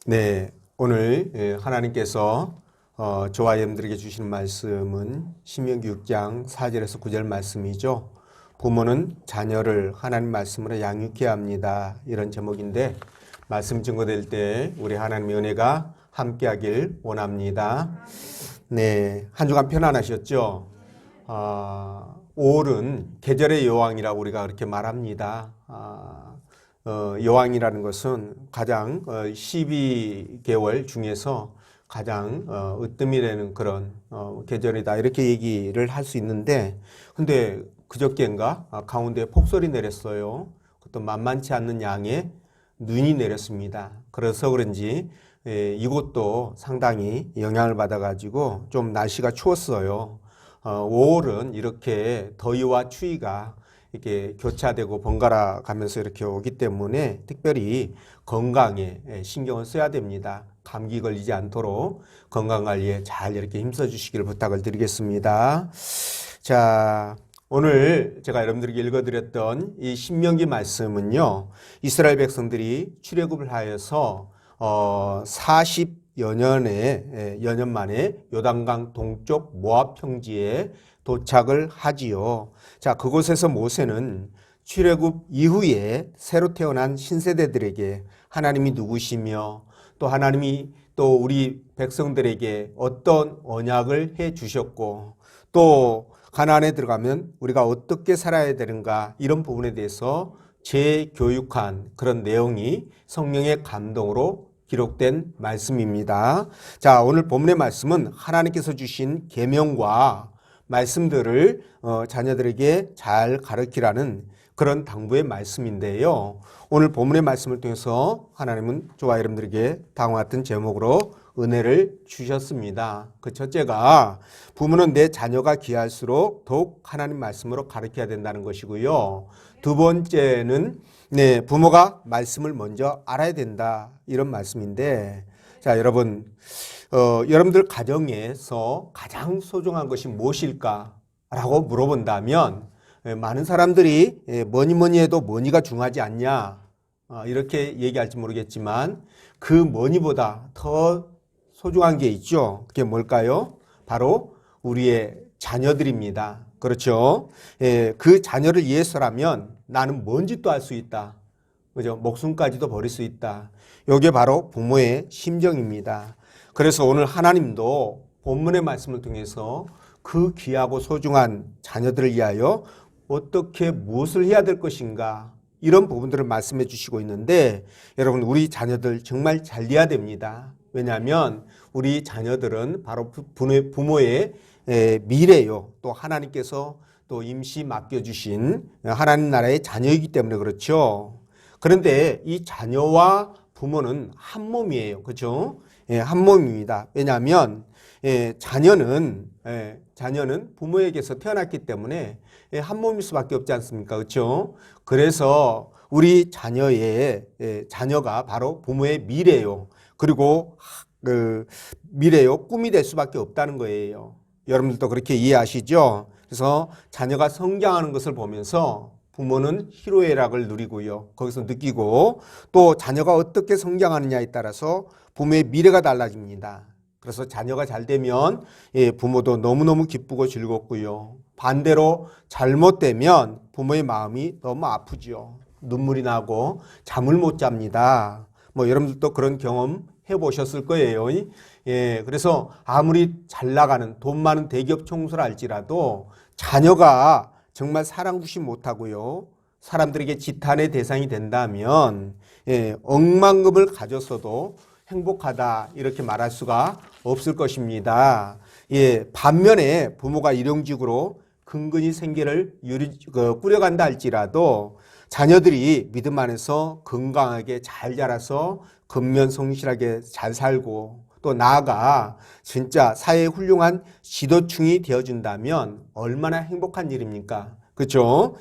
네, 오늘 하나님께서 저와 여러분들에게 주시는 말씀은 신명기 6장 4절에서 9절 말씀이죠. 부모는 자녀를 하나님 말씀으로 양육해야 합니다. 이런 제목인데 말씀 증거될 때 우리 하나님의 은혜가 함께하길 원합니다. 네, 한 주간 편안하셨죠? 5월은 계절의 여왕이라고 우리가 그렇게 말합니다. 여왕이라는 것은 가장 12개월 중에서 가장 으뜸이 되는 그런 계절이다 이렇게 얘기를 할 수 있는데, 근데 그저께인가 가운데 폭설이 내렸어요. 그것도 만만치 않는 양의 눈이 내렸습니다. 그래서 그런지 이곳도 상당히 영향을 받아가지고 좀 날씨가 추웠어요. 5월은 이렇게 더위와 추위가 이렇게 교차되고 번갈아 가면서 이렇게 오기 때문에 특별히 건강에 신경을 써야 됩니다. 감기 걸리지 않도록 건강관리에 잘 이렇게 힘써 주시기를 부탁을 드리겠습니다. 자, 오늘 제가 여러분들에게 읽어드렸던 이 신명기 말씀은요, 이스라엘 백성들이 출애굽을 하여서 40여 년 만에 요단강 동쪽 모압 평지에 도착을 하지요. 자, 그곳에서 모세는 출애굽 이후에 새로 태어난 신세대들에게 하나님이 누구시며 또 하나님이 또 우리 백성들에게 어떤 언약을 해 주셨고 또 가나안에 들어가면 우리가 어떻게 살아야 되는가 이런 부분에 대해서 재교육한 그런 내용이 성령의 감동으로 기록된 말씀입니다. 자, 오늘 본문의 말씀은 하나님께서 주신 계명과 말씀들을 자녀들에게 잘 가르치라는 그런 당부의 말씀인데요. 오늘 본문의 말씀을 통해서 하나님은 저와 여러분들에게 다음과 같은 제목으로 은혜를 주셨습니다. 그 첫째가 부모는 내 자녀가 귀할수록 더욱 하나님 말씀으로 가르쳐야 된다는 것이고요. 두 번째는 부모가 말씀을 먼저 알아야 된다 이런 말씀인데, 자, 여러분들 가정에서 가장 소중한 것이 무엇일까라고 물어본다면 많은 사람들이 뭐니 해도 뭐니가 중요하지 않냐 이렇게 얘기할지 모르겠지만 그 뭐니보다 더 소중한 게 있죠. 그게 뭘까요? 바로 우리의 자녀들입니다. 그렇죠? 그 자녀를 위해서라면 나는 뭔 짓도 할 수 있다. 그죠? 목숨까지도 버릴 수 있다. 이게 바로 부모의 심정입니다. 그래서 오늘 하나님도 본문의 말씀을 통해서 그 귀하고 소중한 자녀들을 위하여 어떻게 무엇을 해야 될 것인가 이런 부분들을 말씀해 주시고 있는데, 여러분 우리 자녀들 정말 잘 돼야 됩니다. 왜냐하면 우리 자녀들은 바로 부모의 미래요. 또 하나님께서 또 임시 맡겨주신 하나님 나라의 자녀이기 때문에 그렇죠. 그런데 이 자녀와 부모는 한 몸이에요. 그렇죠? 한 몸입니다. 왜냐하면 자녀는 부모에게서 태어났기 때문에 한 몸일 수밖에 없지 않습니까? 그렇죠? 그래서 우리 자녀가 바로 부모의 미래요. 그리고 미래요, 꿈이 될 수밖에 없다는 거예요. 여러분들도 그렇게 이해하시죠? 그래서 자녀가 성장하는 것을 보면서 부모는 희로애락을 누리고요. 거기서 느끼고 또 자녀가 어떻게 성장하느냐에 따라서 부모의 미래가 달라집니다. 그래서 자녀가 잘 되면 부모도 너무너무 기쁘고 즐겁고요. 반대로 잘못되면 부모의 마음이 너무 아프죠. 눈물이 나고 잠을 못 잡니다. 여러분들도 그런 경험 해보셨을 거예요. 그래서 아무리 잘 나가는 돈 많은 대기업 총수라 할지라도 자녀가 정말 사랑구시 못하고요. 사람들에게 지탄의 대상이 된다면 억만금을 가졌어도 행복하다 이렇게 말할 수가 없을 것입니다. 반면에 부모가 일용직으로 근근히 생계를 꾸려간다 할지라도 자녀들이 믿음 안에서 건강하게 잘 자라서 근면성실하게 잘 살고 또 나아가 진짜 사회에 훌륭한 지도층이 되어준다면 얼마나 행복한 일입니까? 그렇죠?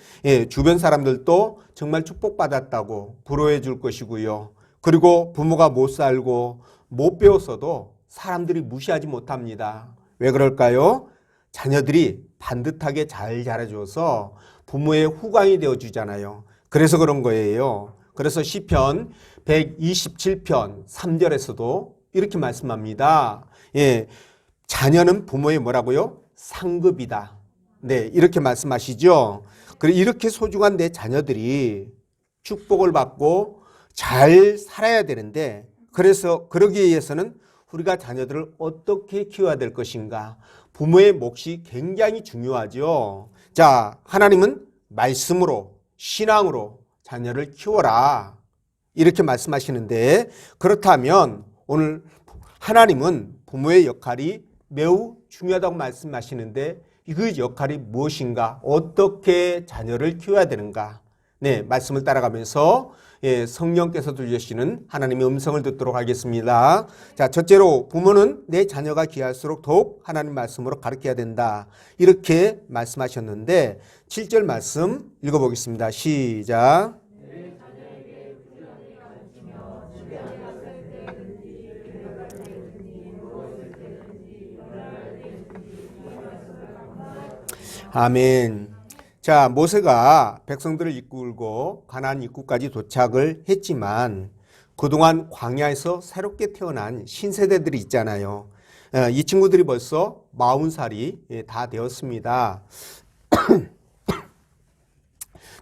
주변 사람들도 정말 축복받았다고 부러워해 줄 것이고요. 그리고 부모가 못 살고 못 배웠어도 사람들이 무시하지 못합니다. 왜 그럴까요? 자녀들이 반듯하게 잘 자라줘서 부모의 후광이 되어주잖아요. 그래서 그런 거예요. 그래서 시편 127편 3절에서도 이렇게 말씀합니다. 예, 자녀는 부모의 뭐라고요? 상급이다. 네, 이렇게 말씀하시죠. 그리고 이렇게 소중한 내 자녀들이 축복을 받고 잘 살아야 되는데, 그래서 그러기 위해서는 우리가 자녀들을 어떻게 키워야 될 것인가? 부모의 몫이 굉장히 중요하죠. 자, 하나님은 말씀으로, 신앙으로 자녀를 키워라, 이렇게 말씀하시는데, 그렇다면 오늘 하나님은 부모의 역할이 매우 중요하다고 말씀하시는데, 그 역할이 무엇인가? 어떻게 자녀를 키워야 되는가? 네, 말씀을 따라가면서 성령께서 들려주시는 하나님의 음성을 듣도록 하겠습니다. 자, 첫째로 부모는 내 자녀가 귀할수록 더욱 하나님 말씀으로 가르쳐야 된다, 이렇게 말씀하셨는데 7절 말씀 읽어보겠습니다. 시작. 아멘. 자, 모세가 백성들을 이끌고 가나안 입구까지 도착을 했지만 그동안 광야에서 새롭게 태어난 신세대들이 있잖아요. 이 친구들이 벌써 40살이 다 되었습니다.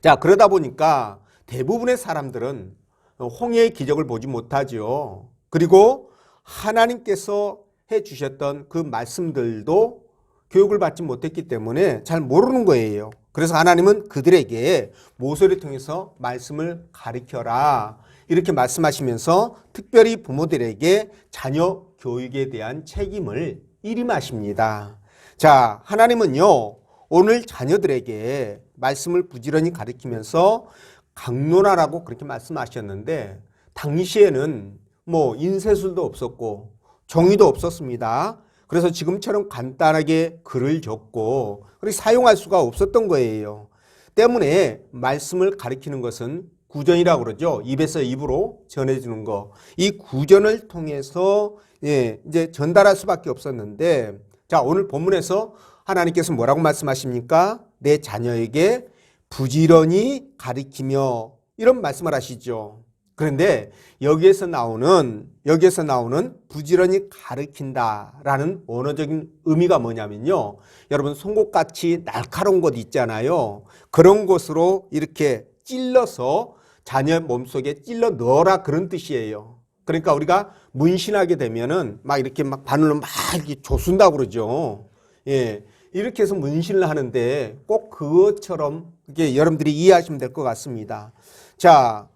자, 그러다 보니까 대부분의 사람들은 홍해의 기적을 보지 못하죠. 그리고 하나님께서 해주셨던 그 말씀들도 교육을 받지 못했기 때문에 잘 모르는 거예요. 그래서 하나님은 그들에게 모세를 통해서 말씀을 가르쳐라, 이렇게 말씀하시면서 특별히 부모들에게 자녀 교육에 대한 책임을 일임하십니다. 자, 하나님은요, 오늘 자녀들에게 말씀을 부지런히 가르치면서 강론하라고 그렇게 말씀하셨는데, 당시에는 뭐 인쇄술도 없었고 종이도 없었습니다. 그래서 지금처럼 간단하게 글을 적고 그렇게 사용할 수가 없었던 거예요. 때문에 말씀을 가리키는 것은 구전이라고 그러죠. 입에서 입으로 전해주는 거. 이 구전을 통해서 이제 전달할 수밖에 없었는데, 자, 오늘 본문에서 하나님께서 뭐라고 말씀하십니까? 내 자녀에게 부지런히 가리키며, 이런 말씀을 하시죠. 그런데 여기에서 나오는 부지런히 가르친다라는 언어적인 의미가 뭐냐면요, 여러분 송곳같이 날카로운 것 있잖아요. 그런 것으로 이렇게 찔러서 자녀 몸속에 찔러 넣어라, 그런 뜻이에요. 그러니까 우리가 문신하게 되면은 막 이렇게 막 바늘로 막 이렇게 조순다고 그러죠. 예, 이렇게 해서 문신을 하는데 꼭 그것처럼 이게 여러분들이 이해하시면 될 것 같습니다. 자,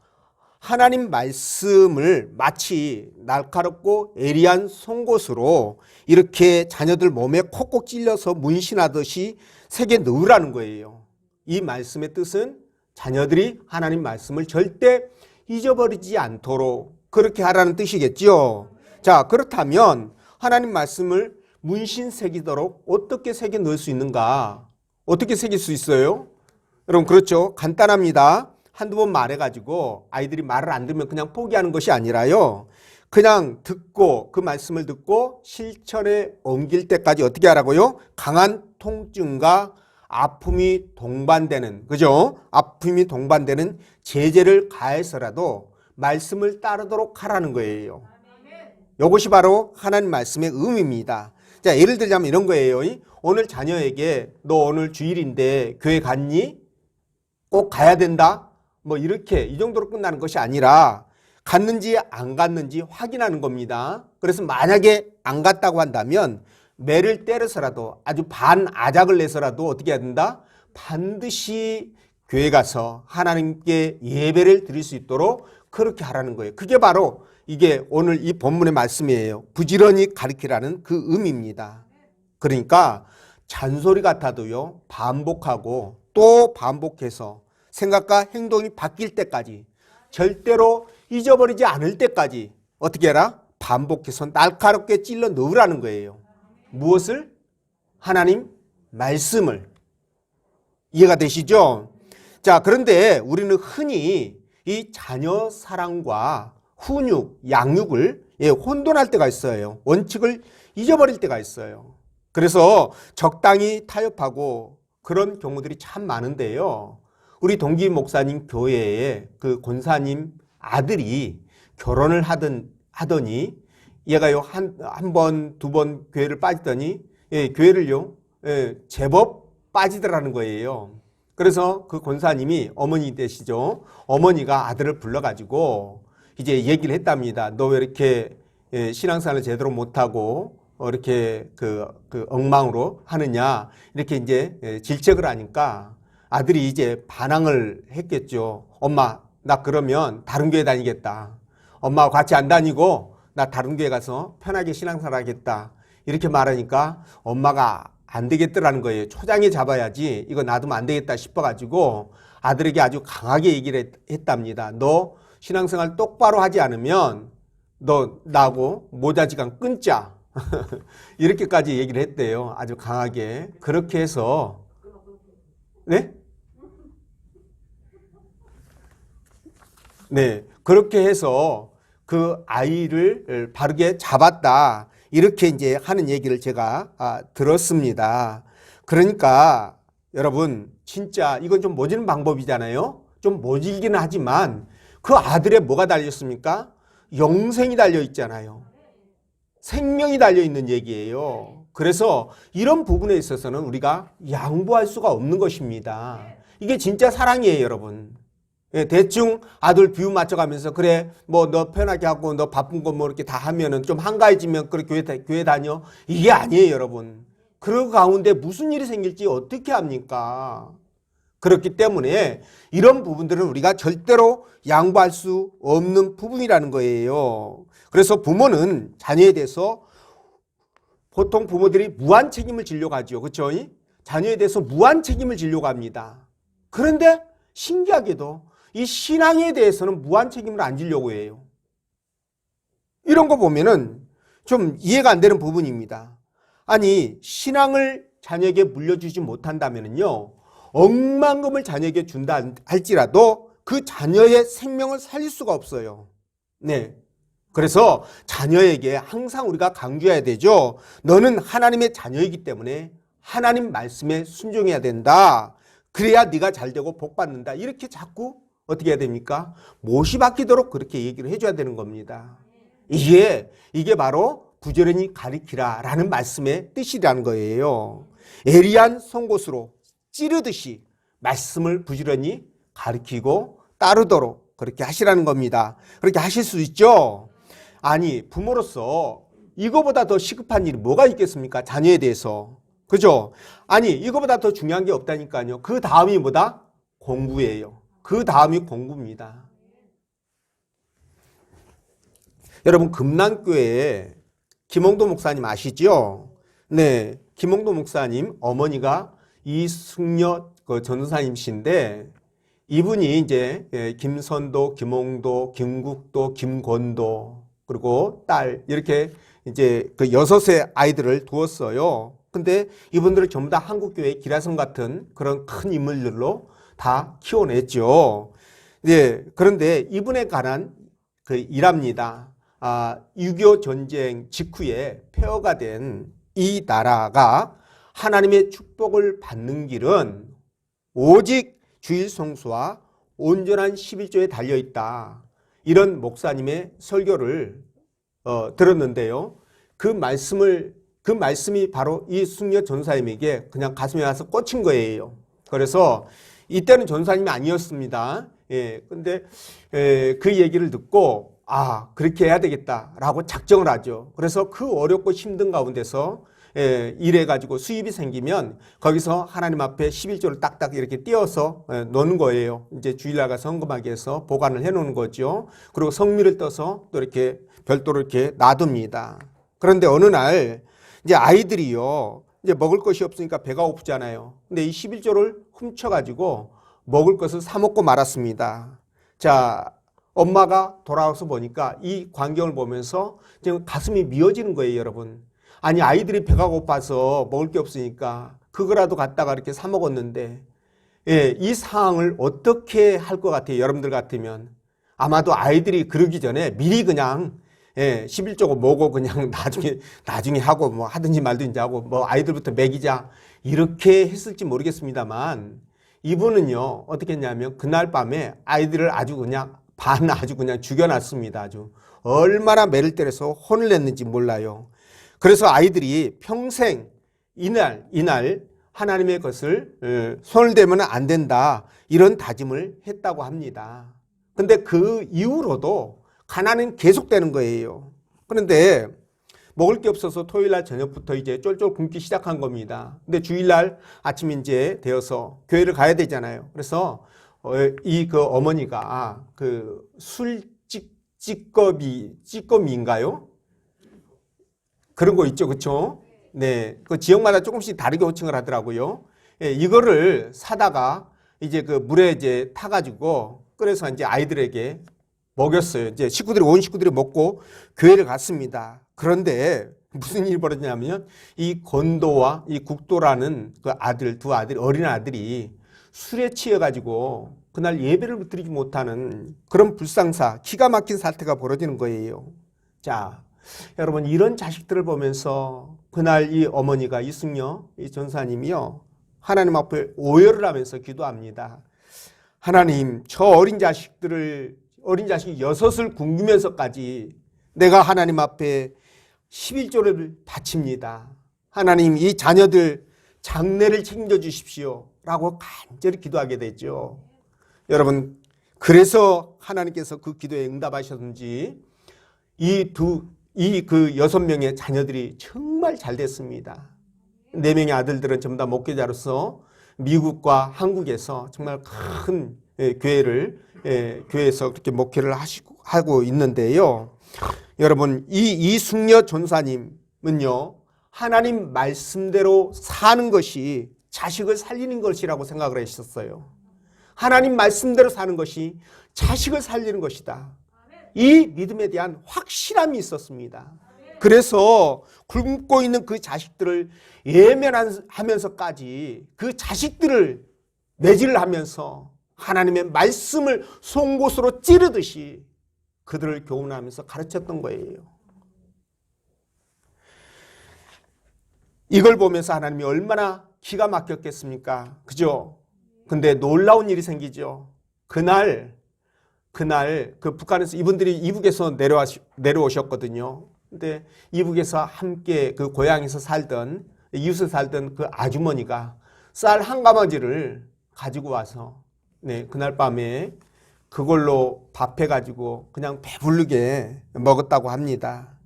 하나님 말씀을 마치 날카롭고 예리한 송곳으로 이렇게 자녀들 몸에 콕콕 찔려서 문신하듯이 새겨 넣으라는 거예요. 이 말씀의 뜻은 자녀들이 하나님 말씀을 절대 잊어버리지 않도록 그렇게 하라는 뜻이겠죠. 자, 그렇다면 하나님 말씀을 문신 새기도록 어떻게 새겨 넣을 수 있는가? 어떻게 새길 수 있어요? 여러분, 그렇죠. 간단합니다. 한두 번 말해가지고 아이들이 말을 안 들으면 그냥 포기하는 것이 아니라요, 그냥 듣고 그 말씀을 듣고 실천에 옮길 때까지 어떻게 하라고요? 강한 통증과 아픔이 동반되는, 그죠? 아픔이 동반되는 제재를 가해서라도 말씀을 따르도록 하라는 거예요. 이것이 바로 하나님 말씀의 의미입니다. 자, 예를 들자면 이런 거예요. 오늘 자녀에게 너 오늘 주일인데 교회 갔니? 꼭 가야 된다? 뭐 이렇게 이 정도로 끝나는 것이 아니라 갔는지 안 갔는지 확인하는 겁니다. 그래서 만약에 안 갔다고 한다면 매를 때려서라도, 아주 반아작을 내서라도 어떻게 해야 된다? 반드시 교회 가서 하나님께 예배를 드릴 수 있도록 그렇게 하라는 거예요. 그게 바로 이게 오늘 이 본문의 말씀이에요. 부지런히 가르치라는 그 의미입니다. 그러니까 잔소리 같아도요, 반복하고 또 반복해서 생각과 행동이 바뀔 때까지, 절대로 잊어버리지 않을 때까지 어떻게 해라? 반복해서 날카롭게 찔러 넣으라는 거예요. 무엇을? 하나님 말씀을. 이해가 되시죠? 자, 그런데 우리는 흔히 이 자녀 사랑과 훈육, 양육을 혼돈할 때가 있어요. 원칙을 잊어버릴 때가 있어요. 그래서 적당히 타협하고 그런 경우들이 참 많은데요, 우리 동기 목사님 교회에 그 권사님 아들이 결혼을 하더니 얘가요 한 번, 두 번 교회를 빠지더니 교회를요 제법 빠지더라는 거예요. 그래서 그 권사님이 어머니 되시죠. 어머니가 아들을 불러가지고 이제 얘기를 했답니다. 너 왜 이렇게 신앙생활을 제대로 못하고 이렇게 그 엉망으로 하느냐 이렇게 이제 질책을 하니까 아들이 이제 반항을 했겠죠. 엄마 나 그러면 다른 교회 다니겠다. 엄마와 같이 안 다니고 나 다른 교회 가서 편하게 신앙생활 하겠다. 이렇게 말하니까 엄마가 안 되겠더라는 거예요. 초장에 잡아야지 이거 놔두면 안 되겠다 싶어가지고 아들에게 아주 강하게 얘기를 했답니다. 너 신앙생활 똑바로 하지 않으면 너 나하고 모자지간 끊자. 이렇게까지 얘기를 했대요. 아주 강하게. 그렇게 해서 네? 네. 그렇게 해서 그 아이를 바르게 잡았다. 이렇게 이제 하는 얘기를 제가 들었습니다. 그러니까 여러분 진짜 이건 좀 모지는 방법이잖아요. 좀 모질기는 하지만 그 아들에 뭐가 달렸습니까? 영생이 달려 있잖아요. 생명이 달려 있는 얘기예요. 그래서 이런 부분에 있어서는 우리가 양보할 수가 없는 것입니다. 이게 진짜 사랑이에요, 여러분. 대충 아들 비유 맞춰가면서 그래 뭐 너 편하게 하고 너 바쁜 거 뭐 이렇게 다 하면은 좀 한가해지면 그래 교회 다녀 이게 아니에요, 여러분. 그 가운데 무슨 일이 생길지 어떻게 합니까? 그렇기 때문에 이런 부분들은 우리가 절대로 양보할 수 없는 부분이라는 거예요. 그래서 부모는 자녀에 대해서 보통 부모들이 무한 책임을 지려고 하죠. 그렇죠? 자녀에 대해서 무한 책임을 지려고 합니다. 그런데 신기하게도 이 신앙에 대해서는 무한 책임을 안 지려고 해요. 이런 거 보면은 좀 이해가 안 되는 부분입니다. 아니 신앙을 자녀에게 물려주지 못한다면요 억만금을 자녀에게 준다 할지라도 그 자녀의 생명을 살릴 수가 없어요. 네. 그래서 자녀에게 항상 우리가 강조해야 되죠. 너는 하나님의 자녀이기 때문에 하나님 말씀에 순종해야 된다. 그래야 네가 잘 되고 복 받는다. 이렇게 자꾸 어떻게 해야 됩니까? 못이 박히도록 그렇게 얘기를 해줘야 되는 겁니다. 이게 바로 부지런히 가리키라 라는 말씀의 뜻이라는 거예요. 예리한 송곳으로 찌르듯이 말씀을 부지런히 가리키고 따르도록 그렇게 하시라는 겁니다. 그렇게 하실 수 있죠? 아니 부모로서 이거보다 더 시급한 일이 뭐가 있겠습니까? 자녀에 대해서. 그죠? 아니 이거보다 더 중요한 게 없다니까요. 그 다음이 뭐다? 공부예요. 그 다음이 공부입니다. 여러분 금난교회에 김홍도 목사님 아시죠? 네, 김홍도 목사님 어머니가 이승려 전도사님이신데 이분이 이제 김선도, 김홍도, 김국도, 김권도 그리고 딸 이렇게 이제 그 6의 아이들을 두었어요. 근데 이분들을 전부 다 한국교회 기라성 같은 그런 큰 인물들로 다 키워냈죠. 네, 그런데 이분에 관한 그 일합니다. 6.25 전쟁 직후에 폐허가 된 이 나라가 하나님의 축복을 받는 길은 오직 주일 성수와 온전한 11조에 달려있다. 이런 목사님의 설교를 들었는데요. 그 말씀이 바로 이 승려 전사님에게 그냥 가슴에 와서 꽂힌 거예요. 그래서 이때는 전사님이 아니었습니다. 근데 그 얘기를 듣고 그렇게 해야 되겠다라고 작정을 하죠. 그래서 그 어렵고 힘든 가운데서 일해가지고 수입이 생기면 거기서 하나님 앞에 11조를 딱딱 이렇게 띄어서 놓는 거예요. 이제 주일날 가서 헌금하게 해서 보관을 해 놓는 거죠. 그리고 성미를 떠서 또 이렇게 별도로 이렇게 놔둡니다. 그런데 어느 날 이제 아이들이요. 이제 먹을 것이 없으니까 배가 고프잖아요. 근데 이 11조를 훔쳐가지고 먹을 것을 사 먹고 말았습니다. 자, 엄마가 돌아와서 보니까 이 광경을 보면서 지금 가슴이 미어지는 거예요, 여러분. 아니, 아이들이 배가 고파서 먹을 게 없으니까 그거라도 갖다가 이렇게 사 먹었는데, 이 상황을 어떻게 할 것 같아요, 여러분들 같으면? 아마도 아이들이 그러기 전에 미리 그냥 11조고 뭐고 그냥 나중에 하고 뭐 하든지 말든지 하고 뭐 아이들부터 먹이자 이렇게 했을지 모르겠습니다만 이분은요, 어떻게 했냐면, 그날 밤에 아이들을 아주 그냥 죽여놨습니다. 아주. 얼마나 매를 때려서 혼을 냈는지 몰라요. 그래서 아이들이 평생 이날 하나님의 것을 손을 대면 안 된다. 이런 다짐을 했다고 합니다. 근데 그 이후로도 가난은 계속되는 거예요. 그런데 먹을 게 없어서 토요일날 저녁부터 이제 쫄쫄 굶기 시작한 겁니다. 근데 주일날 아침 이제 되어서 교회를 가야 되잖아요. 그래서 그 어머니가 그 찌꺼미인가요? 그런 거 있죠, 그렇죠? 네, 그 지역마다 조금씩 다르게 호칭을 하더라고요. 예, 이거를 사다가 이제 그 물에 이제 타가지고 끓여서 이제 아이들에게 먹였어요. 이제 온 식구들이 먹고 교회를 갔습니다. 그런데 무슨 일이 벌어지냐면 이 건도와 이 국도라는 그 두 어린 아들이 술에 취해가지고 그날 예배를 드리지 못하는 그런 불상사, 기가 막힌 사태가 벌어지는 거예요. 자, 여러분 이런 자식들을 보면서 그날 이 어머니가 이승려 이 전사님이요 하나님 앞에 오열을 하면서 기도합니다. 하나님, 저 어린 자식이 6을 굶으면서까지 내가 하나님 앞에 11조를 바칩니다. 하나님, 이 자녀들 장래를 책임져주십시오 라고 간절히 기도하게 되죠. 여러분, 그래서 하나님께서 그 기도에 응답하셨는지 그 6명의 자녀들이 정말 잘 됐습니다. 4명의 아들들은 전부 다 목회자로서 미국과 한국에서 정말 큰 교회에서 그렇게 목회를 하고 있는데요. 여러분, 이 이승려 전사님은요, 하나님 말씀대로 사는 것이 자식을 살리는 것이라고 생각을 했었어요. 하나님 말씀대로 사는 것이 자식을 살리는 것이다. 이 믿음에 대한 확실함이 있었습니다. 그래서 굶고 있는 그 자식들을 예면하면서까지 그 자식들을 매질을 하면서 하나님의 말씀을 송곳으로 찌르듯이 그들을 교훈하면서 가르쳤던 거예요. 이걸 보면서 하나님이 얼마나 기가 막혔겠습니까? 그죠? 근데 놀라운 일이 생기죠. 그날 그 북한에서 이분들이 이북에서 내려오셨거든요. 근데 이북에서 함께 그 고향에서 이웃에 살던 그 아주머니가 쌀 한 가마지를 가지고 와서 그날 밤에 그걸로 밥해가지고 그냥 배부르게 먹었다고 합니다.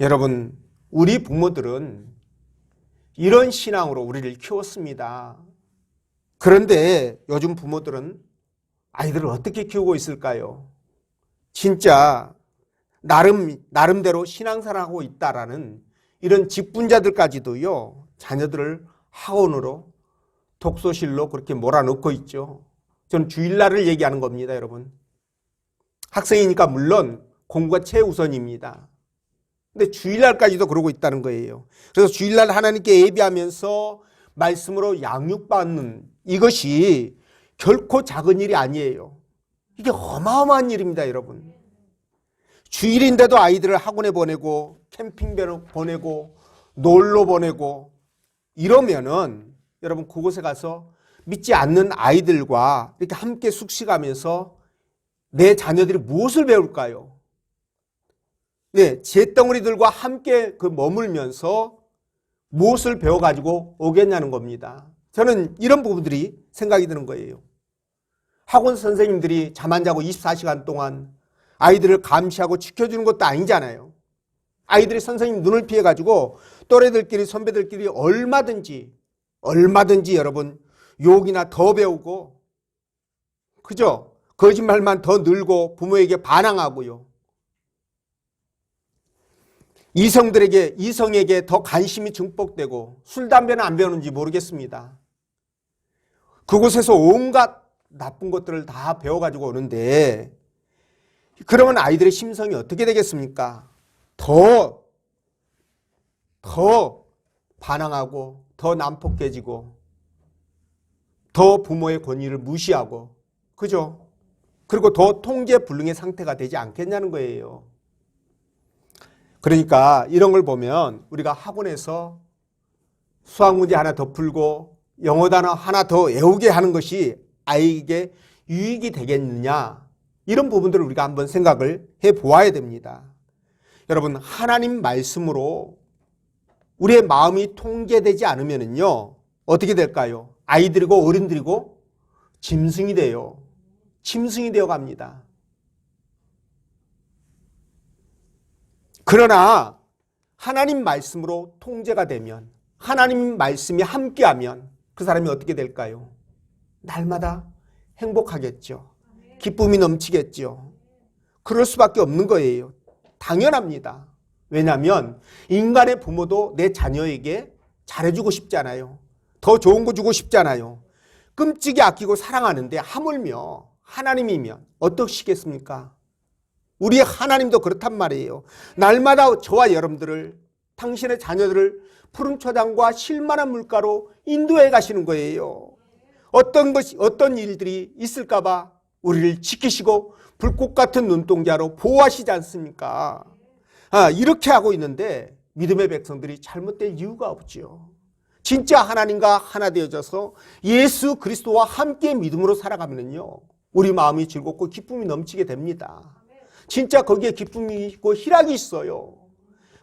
여러분, 우리 부모들은 이런 신앙으로 우리를 키웠습니다. 그런데 요즘 부모들은 아이들을 어떻게 키우고 있을까요? 진짜 나름대로 신앙생활하고 있다라는 이런 직분자들까지도요, 자녀들을 학원으로 독서실로 그렇게 몰아넣고 있죠. 저는 주일날을 얘기하는 겁니다, 여러분. 학생이니까 물론 공부가 최우선입니다. 근데 주일날까지도 그러고 있다는 거예요. 그래서 주일날 하나님께 예배하면서 말씀으로 양육받는 이것이 결코 작은 일이 아니에요. 이게 어마어마한 일입니다, 여러분. 주일인데도 아이들을 학원에 보내고 캠핑 보내고 놀러 보내고 이러면은 여러분 그곳에 가서 믿지 않는 아이들과 이렇게 함께 숙식하면서 내 자녀들이 무엇을 배울까요? 네, 잿덩어리들과 함께 머물면서 무엇을 배워가지고 오겠냐는 겁니다. 저는 이런 부분들이 생각이 드는 거예요. 학원 선생님들이 잠 안 자고 24시간 동안 아이들을 감시하고 지켜주는 것도 아니잖아요. 아이들이 선생님 눈을 피해가지고 또래들끼리 선배들끼리 얼마든지 여러분 욕이나 더 배우고, 그죠? 거짓말만 더 늘고 부모에게 반항하고요. 이성에게 더 관심이 증폭되고 술, 담배는 안 배우는지 모르겠습니다. 그곳에서 온갖 나쁜 것들을 다 배워가지고 오는데 그러면 아이들의 심성이 어떻게 되겠습니까? 더 반항하고 더 난폭해지고 더 부모의 권위를 무시하고, 그죠? 그리고 더 통제불능의 상태가 되지 않겠냐는 거예요. 그러니까 이런 걸 보면 우리가 학원에서 수학 문제 하나 더 풀고 영어 단어 하나 더 외우게 하는 것이 아이에게 유익이 되겠느냐, 이런 부분들을 우리가 한번 생각을 해 보아야 됩니다. 여러분, 하나님 말씀으로 우리의 마음이 통제되지 않으면요 어떻게 될까요? 아이들이고 어른들이고 짐승이 돼요. 짐승이 되어 갑니다. 그러나 하나님 말씀으로 통제가 되면, 하나님 말씀이 함께하면 그 사람이 어떻게 될까요? 날마다 행복하겠죠. 기쁨이 넘치겠죠. 그럴 수밖에 없는 거예요. 당연합니다. 왜냐하면 인간의 부모도 내 자녀에게 잘해주고 싶잖아요. 더 좋은 거 주고 싶잖아요. 끔찍이 아끼고 사랑하는데 하물며 하나님이면 어떠시겠습니까? 우리의 하나님도 그렇단 말이에요. 날마다 저와 여러분들을, 당신의 자녀들을 푸른 초장과 실만한 물가로 인도해 가시는 거예요. 어떤 일들이 있을까 봐 우리를 지키시고 불꽃 같은 눈동자로 보호하시지 않습니까? 이렇게 하고 있는데 믿음의 백성들이 잘못될 이유가 없지요. 진짜 하나님과 하나 되어져서 예수 그리스도와 함께 믿음으로 살아가면요 우리 마음이 즐겁고 기쁨이 넘치게 됩니다. 진짜 거기에 기쁨이 있고 희락이 있어요.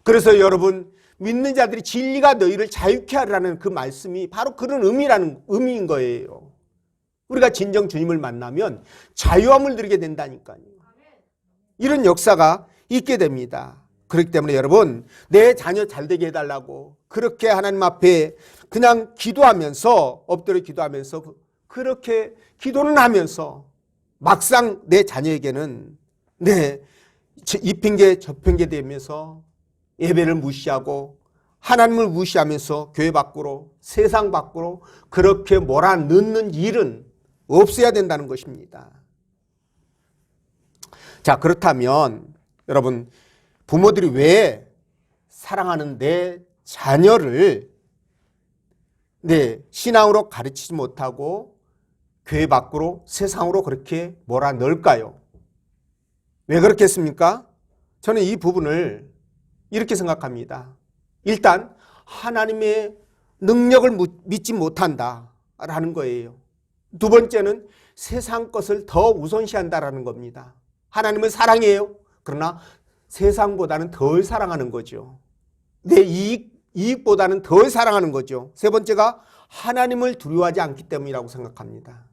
그래서 여러분, 믿는 자들이 진리가 너희를 자유케 하라는 그 말씀이 바로 그런 의미인 거예요. 우리가 진정 주님을 만나면 자유함을 누리게 된다니까요. 이런 역사가 있게 됩니다. 그렇기 때문에 여러분, 내 자녀 잘되게 해달라고 그렇게 하나님 앞에 그냥 기도하면서, 엎드려 기도하면서 그렇게 기도는 하면서 막상 내 자녀에게는 이 핑계 저 핑계 대면서 예배를 무시하고 하나님을 무시하면서 교회 밖으로, 세상 밖으로 그렇게 몰아넣는 일은 없어야 된다는 것입니다. 자, 그렇다면 여러분, 부모들이 왜 사랑하는 내 자녀를 신앙으로 가르치지 못하고 교회 밖으로, 세상으로 그렇게 몰아넣을까요? 왜 그렇겠습니까? 저는 이 부분을 이렇게 생각합니다. 일단 하나님의 능력을 믿지 못한다라는 거예요. 두 번째는 세상 것을 더 우선시한다라는 겁니다. 하나님은 사랑이에요. 그러나 세상보다는 덜 사랑하는 거죠. 내 이익보다는 덜 사랑하는 거죠. 세 번째가 하나님을 두려워하지 않기 때문이라고 생각합니다.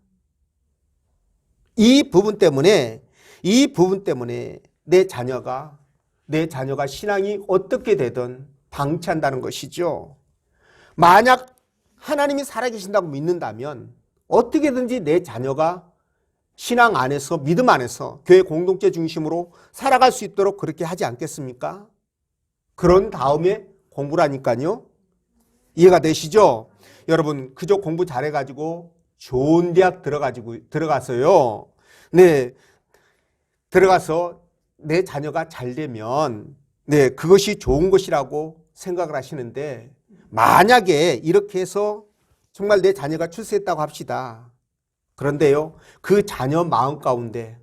이 부분 때문에 내 자녀가 신앙이 어떻게 되든 방치한다는 것이죠. 만약 하나님이 살아계신다고 믿는다면 어떻게든지 내 자녀가 신앙 안에서, 믿음 안에서 교회 공동체 중심으로 살아갈 수 있도록 그렇게 하지 않겠습니까? 그런 다음에 공부라니까요. 이해가 되시죠? 여러분, 그저 공부 잘해가지고 좋은 대학 들어가서요. 들어가서 내 자녀가 잘 되면 그것이 좋은 것이라고 생각을 하시는데, 만약에 이렇게 해서 정말 내 자녀가 출세했다고 합시다. 그런데요, 그 자녀 마음 가운데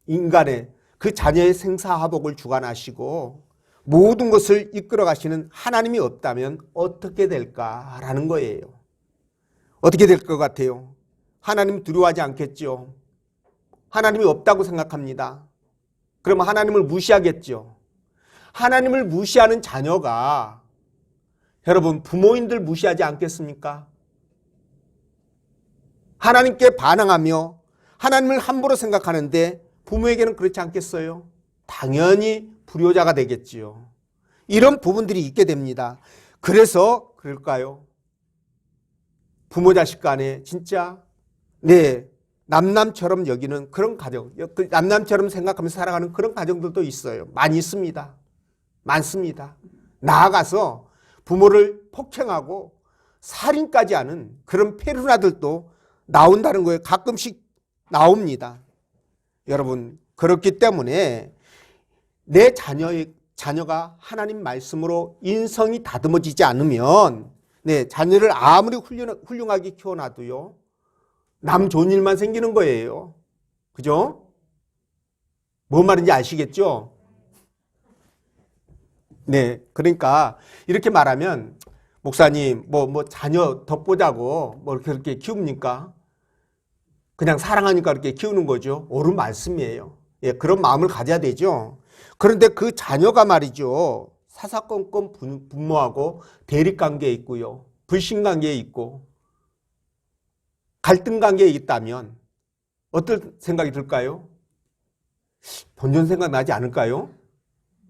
인간의 그 자녀의 생사화복을 주관하시고 모든 것을 이끌어 가시는 하나님이 없다면 어떻게 될까라는 거예요. 어떻게 될 것 같아요? 하나님 두려워하지 않겠죠? 하나님이 없다고 생각합니다. 그러면 하나님을 무시하겠죠? 하나님을 무시하는 자녀가 여러분, 부모님들 무시하지 않겠습니까? 하나님께 반항하며 하나님을 함부로 생각하는데 부모에게는 그렇지 않겠어요? 당연히 불효자가 되겠지요. 이런 부분들이 있게 됩니다. 그래서 그럴까요? 부모 자식 간에 진짜 남남처럼 여기는 그런 가정, 남남처럼 생각하면서 살아가는 그런 가정들도 있어요. 많이 있습니다. 많습니다. 나아가서 부모를 폭행하고 살인까지 하는 그런 페루나들도 나온다는 거예요. 가끔씩 나옵니다. 여러분, 그렇기 때문에 내 자녀가 하나님 말씀으로 인성이 다듬어지지 않으면 자녀를 아무리 훌륭하게 키워놔도요, 남 좋은 일만 생기는 거예요. 그죠? 뭔 말인지 아시겠죠? 그러니까 이렇게 말하면 목사님, 자녀 덧보자고 그렇게 키웁니까? 그냥 사랑하니까 그렇게 키우는 거죠. 옳은 말씀이에요. 예, 그런 마음을 가져야 되죠. 그런데 그 자녀가 말이죠. 사사건건 분모하고 대립관계에 있고요. 불신관계에 있고 갈등관계에 있다면 어떤 생각이 들까요? 본전 생각 나지 않을까요?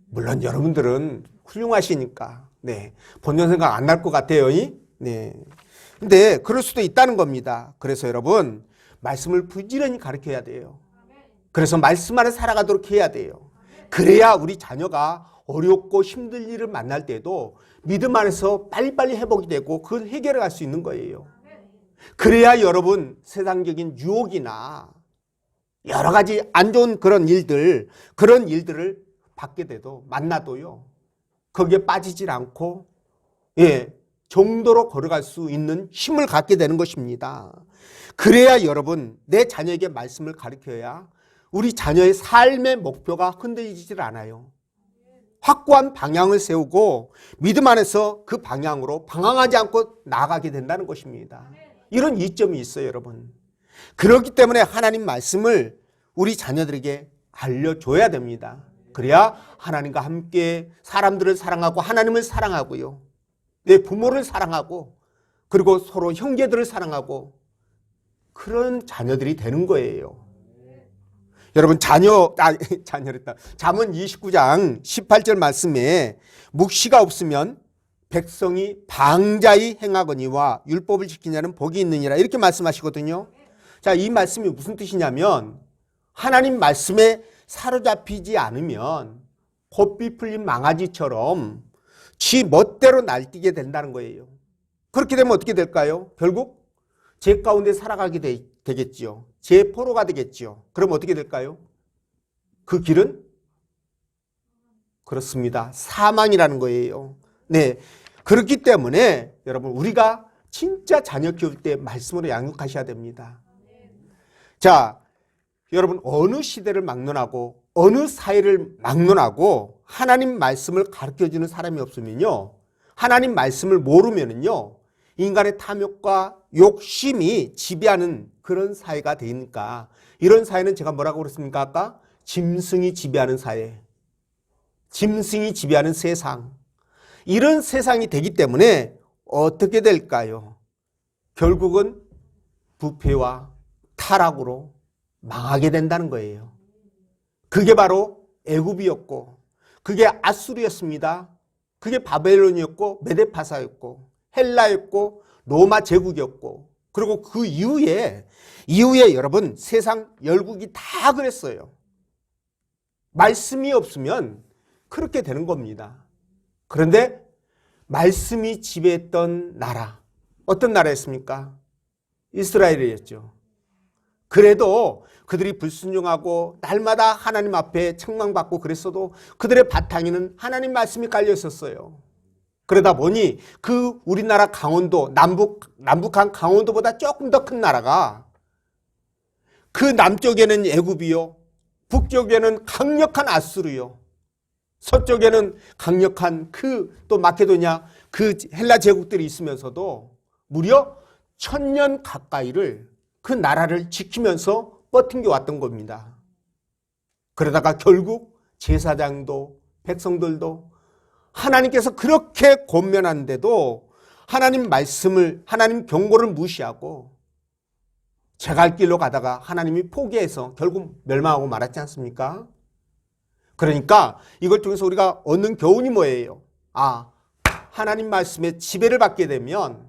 물론 여러분들은 훌륭하시니까 네, 본전 생각 안 날 것 같아요. 네. 근데 그럴 수도 있다는 겁니다. 그래서 여러분 말씀을 부지런히 가르쳐야 돼요. 그래서 말씀 안에 살아가도록 해야 돼요. 그래야 우리 자녀가 어렵고 힘든 일을 만날 때도 믿음 안에서 빨리빨리 회복이 되고 그걸 해결해 갈 수 있는 거예요. 그래야 여러분 세상적인 유혹이나 여러 가지 안 좋은 그런 일들을 받게 돼도 만나도요. 거기에 빠지질 않고 정도로 걸어갈 수 있는 힘을 갖게 되는 것입니다. 그래야 여러분 내 자녀에게 말씀을 가르쳐야 우리 자녀의 삶의 목표가 흔들리질 않아요. 확고한 방향을 세우고 믿음 안에서 그 방향으로 방황하지 않고 나아가게 된다는 것입니다. 이런 이점이 있어요, 여러분. 그렇기 때문에 하나님 말씀을 우리 자녀들에게 알려줘야 됩니다. 그래야 하나님과 함께 사람들을 사랑하고 하나님을 사랑하고요. 내 부모를 사랑하고 그리고 서로 형제들을 사랑하고 그런 자녀들이 되는 거예요. 여러분 자녀랬다. 잠언 29장 18절 말씀에 묵시가 없으면 백성이 방자히 행하거니와 율법을 지키냐는 복이 있느니라 이렇게 말씀하시거든요. 자, 이 말씀이 무슨 뜻이냐면 하나님 말씀에 사로잡히지 않으면 고삐 풀린 망아지처럼 지 멋대로 날뛰게 된다는 거예요. 그렇게 되면 어떻게 될까요? 결국 제 가운데 살아가게 되겠지요. 제 포로가 되겠지요. 그럼 어떻게 될까요? 그 길은 그렇습니다. 사망이라는 거예요. 네, 그렇기 때문에 여러분 우리가 진짜 자녀 키울 때 말씀으로 양육하셔야 됩니다. 자, 여러분 어느 시대를 막론하고 어느 사회를 막론하고 하나님 말씀을 가르쳐주는 사람이 없으면요. 하나님 말씀을 모르면은요. 인간의 탐욕과 욕심이 지배하는 그런 사회가 되니까 이런 사회는 제가 뭐라고 그랬습니까? 아까 짐승이 지배하는 사회, 짐승이 지배하는 세상, 이런 세상이 되기 때문에 어떻게 될까요? 결국은 부패와 타락으로 망하게 된다는 거예요. 그게 바로 애굽이었고 그게 아수르였습니다. 그게 바벨론이었고 메데파사였고 헬라였고 로마 제국이었고 그리고 그 이후에 여러분 세상 열국이 다 그랬어요. 말씀이 없으면 그렇게 되는 겁니다. 그런데 말씀이 지배했던 나라 어떤 나라였습니까? 이스라엘이었죠. 그래도 그들이 불순종하고 날마다 하나님 앞에 책망받고 그랬어도 그들의 바탕에는 하나님 말씀이 깔려 있었어요. 그러다 보니 그 우리나라 강원도 남북한 강원도보다 조금 더 큰 나라가 그 남쪽에는 애굽이요, 북쪽에는 강력한 아수르요, 서쪽에는 강력한 또 마케도냐 그 헬라 제국들이 있으면서도 무려 1000년 가까이를 그 나라를 지키면서 버틴 게 왔던 겁니다. 그러다가 결국 제사장도 백성들도 하나님께서 그렇게 권면하는데도 하나님 말씀을 하나님 경고를 무시하고 제갈 길로 가다가 하나님이 포기해서 결국 멸망하고 말았지 않습니까? 그러니까 이걸 통해서 우리가 얻는 교훈이 뭐예요? 하나님 말씀에 지배를 받게 되면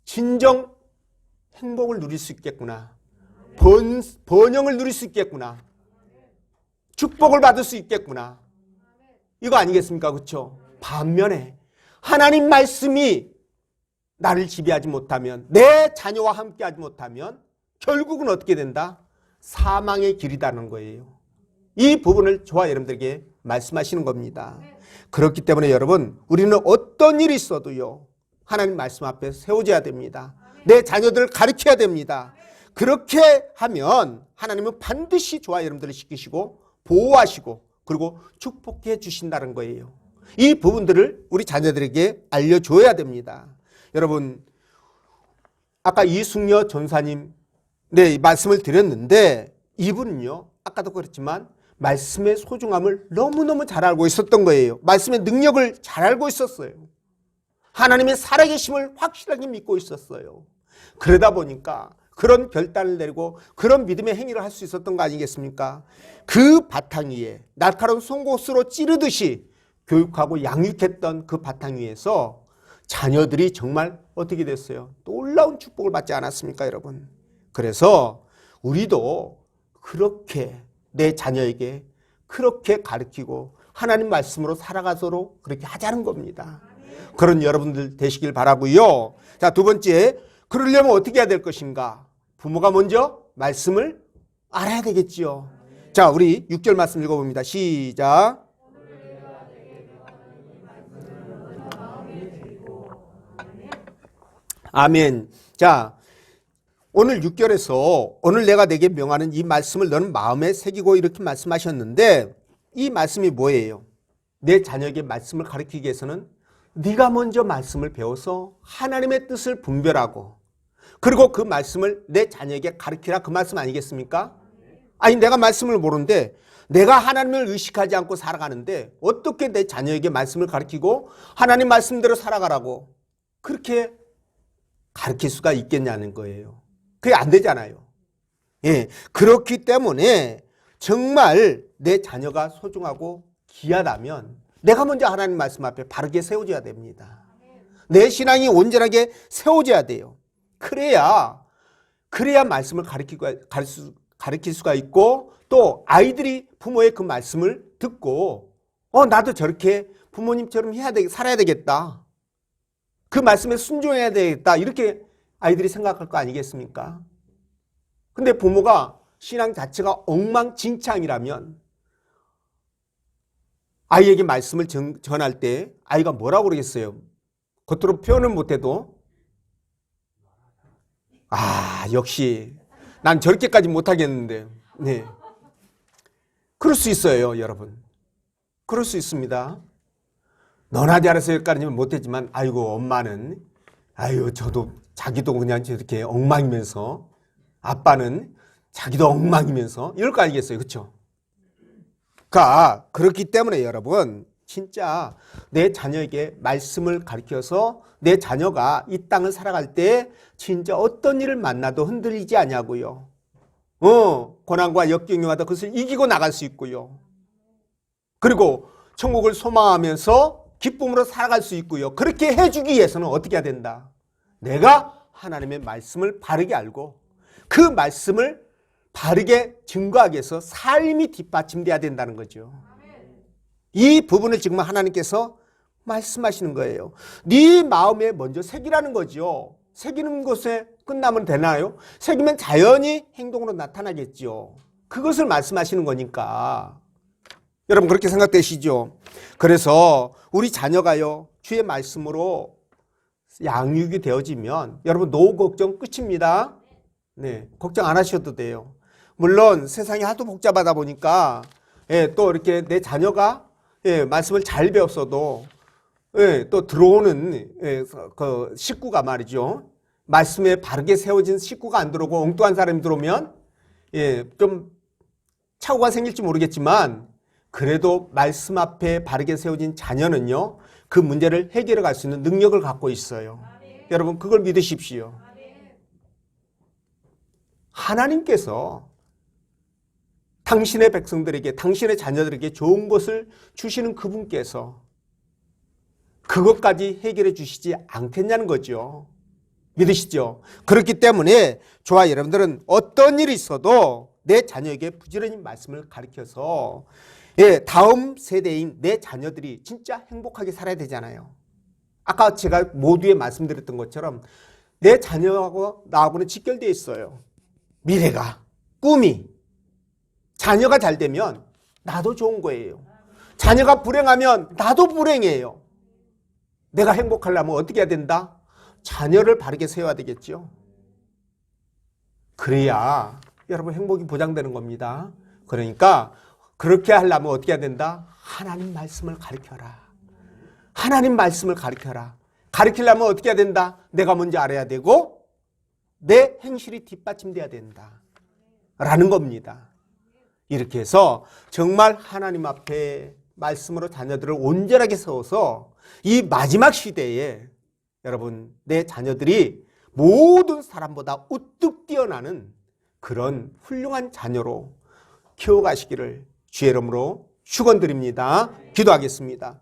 진정 행복을 누릴 수 있겠구나. 번영을 누릴 수 있겠구나. 축복을 받을 수 있겠구나. 이거 아니겠습니까? 그렇죠? 반면에 하나님 말씀이 나를 지배하지 못하면 내 자녀와 함께하지 못하면 결국은 어떻게 된다? 사망의 길이라는 거예요. 이 부분을 저와 여러분들에게 말씀하시는 겁니다. 그렇기 때문에 여러분 우리는 어떤 일이 있어도요 하나님 말씀 앞에 세워져야 됩니다. 내 자녀들을 가르쳐야 됩니다. 그렇게 하면 하나님은 반드시 저와 여러분들을 지키시고 보호하시고 그리고 축복해 주신다는 거예요. 이 부분들을 우리 자녀들에게 알려줘야 됩니다. 여러분, 아까 이숙녀 전사님 말씀을 드렸는데 이분은요, 아까도 그랬지만 말씀의 소중함을 너무너무 잘 알고 있었던 거예요. 말씀의 능력을 잘 알고 있었어요. 하나님의 살아계심을 확실하게 믿고 있었어요. 그러다 보니까 그런 결단을 내리고 그런 믿음의 행위를 할 수 있었던 거 아니겠습니까? 그 바탕 위에 날카로운 송곳으로 찌르듯이 교육하고 양육했던 그 바탕 위에서 자녀들이 정말 어떻게 됐어요? 놀라운 축복을 받지 않았습니까, 여러분? 그래서 우리도 그렇게 내 자녀에게 그렇게 가르치고 하나님 말씀으로 살아가도록 그렇게 하자는 겁니다. 그런 여러분들 되시길 바라고요. 자, 두 번째, 그러려면 어떻게 해야 될 것인가? 부모가 먼저 말씀을 알아야 되겠지요. 자, 우리 6절 말씀 읽어봅니다. 시작. 아멘. 자, 오늘 6절에서 오늘 내가 내게 명하는 이 말씀을 너는 마음에 새기고 이렇게 말씀하셨는데 이 말씀이 뭐예요? 내 자녀에게 말씀을 가르치기 위해서는 네가 먼저 말씀을 배워서 하나님의 뜻을 분별하고 그리고 그 말씀을 내 자녀에게 가르치라 그 말씀 아니겠습니까? 아니 내가 말씀을 모르는데 내가 하나님을 의식하지 않고 살아가는데 어떻게 내 자녀에게 말씀을 가르치고 하나님 말씀대로 살아가라고 그렇게 가르칠 수가 있겠냐는 거예요. 그게 안 되잖아요. 예, 그렇기 때문에 정말 내 자녀가 소중하고 귀하다면 내가 먼저 하나님 말씀 앞에 바르게 세워줘야 됩니다. 내 신앙이 온전하게 세워져야 돼요. 그래야 말씀을 가르칠 수가 있고 또 아이들이 부모의 그 말씀을 듣고 나도 저렇게 부모님처럼 살아야 되겠다. 그 말씀에 순종해야 되겠다. 이렇게 아이들이 생각할 거 아니겠습니까? 근데 부모가 신앙 자체가 엉망진창이라면 아이에게 말씀을 전할 때 아이가 뭐라고 그러겠어요? 겉으로 표현은 못해도 역시 난 저렇게까지 못하겠는데 네. 그럴 수 있어요, 여러분. 그럴 수 있습니다. 너나 잘해서 여기까지는 못했지만 아이고 엄마는 저도 자기도 그냥 저렇게 엉망이면서 아빠는 자기도 엉망이면서 이럴 거 아니겠어요, 그렇죠? 그렇기 때문에 여러분 진짜 내 자녀에게 말씀을 가르쳐서 내 자녀가 이 땅을 살아갈 때 진짜 어떤 일을 만나도 흔들리지 않냐고요. 고난과 역경이 와도 그것을 이기고 나갈 수 있고요. 그리고 천국을 소망하면서 기쁨으로 살아갈 수 있고요. 그렇게 해주기 위해서는 어떻게 해야 된다? 내가 하나님의 말씀을 바르게 알고 그 말씀을 바르게 증거하기 위해서 삶이 뒷받침돼야 된다는 거죠. 이 부분을 지금 하나님께서 말씀하시는 거예요. 네 마음에 먼저 새기라는 거죠. 새기는 것에 끝나면 되나요? 새기면 자연히 행동으로 나타나겠죠. 그것을 말씀하시는 거니까. 여러분 그렇게 생각되시죠? 그래서 우리 자녀가요 주의 말씀으로 양육이 되어지면 여러분 노후 걱정 끝입니다. 네, 걱정 안 하셔도 돼요. 물론 세상이 하도 복잡하다 보니까 또 이렇게 내 자녀가 말씀을 잘 배웠어도 또 들어오는 그 식구가 말이죠. 말씀에 바르게 세워진 식구가 안 들어오고 엉뚱한 사람이 들어오면 좀 착오가 생길지 모르겠지만 그래도 말씀 앞에 바르게 세워진 자녀는요. 그 문제를 해결해 갈 수 있는 능력을 갖고 있어요. 여러분 그걸 믿으십시오. 하나님께서 당신의 백성들에게 당신의 자녀들에게 좋은 것을 주시는 그분께서 그것까지 해결해 주시지 않겠냐는 거죠. 믿으시죠? 그렇기 때문에 저와 여러분들은 어떤 일이 있어도 내 자녀에게 부지런히 말씀을 가르쳐서 다음 세대인 내 자녀들이 진짜 행복하게 살아야 되잖아요. 아까 제가 모두에 말씀드렸던 것처럼 내 자녀하고 나하고는 직결되어 있어요. 미래가, 꿈이. 자녀가 잘 되면 나도 좋은 거예요. 자녀가 불행하면 나도 불행해요. 내가 행복하려면 어떻게 해야 된다? 자녀를 바르게 세워야 되겠죠. 그래야 여러분 행복이 보장되는 겁니다. 그러니까 그렇게 하려면 어떻게 해야 된다? 하나님 말씀을 가르쳐라. 하나님 말씀을 가르쳐라. 가르치려면 어떻게 해야 된다? 내가 먼저 알아야 되고 내 행실이 뒷받침돼야 된다 라는 겁니다. 이렇게 해서 정말 하나님 앞에 말씀으로 자녀들을 온전하게 세워서 이 마지막 시대에 여러분 내 자녀들이 모든 사람보다 우뚝 뛰어나는 그런 훌륭한 자녀로 키워가시기를 주의 이름으로 축원드립니다. 기도하겠습니다.